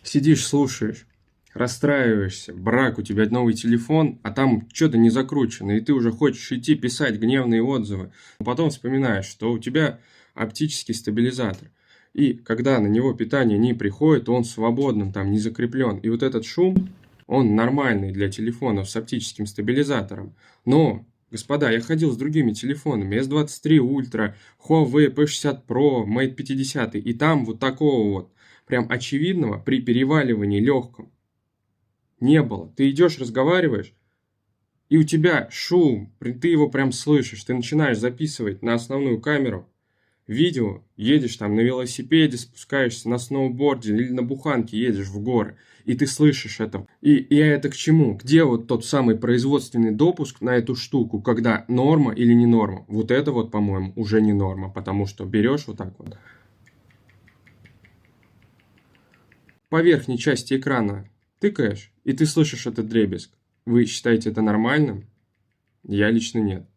Сидишь, слушаешь, расстраиваешься, брак, у тебя новый телефон, а там что-то не закручено, и ты уже хочешь идти писать гневные отзывы. Потом вспоминаешь, что у тебя оптический стабилизатор. И когда на него питание не приходит, он свободным, там не закреплен. И вот этот шум, он нормальный для телефонов с оптическим стабилизатором. Но, господа, я ходил с другими телефонами, S23 Ultra, Huawei P60 Pro, Mate 50, и там вот такого вот прям очевидного при переваливании легком не было. Ты идешь, разговариваешь, и у тебя шум, ты его прям слышишь, ты начинаешь записывать на основную камеру видео, едешь там на велосипеде, спускаешься на сноуборде или на буханке едешь в горы, и ты слышишь это. И я это к чему? Где вот тот самый производственный допуск на эту штуку, когда норма или не норма? Вот это вот, по-моему, уже не норма, потому что берешь вот так вот по верхней части экрана тыкаешь, и ты слышишь этот дребезг. Вы считаете это нормальным? Я лично нет.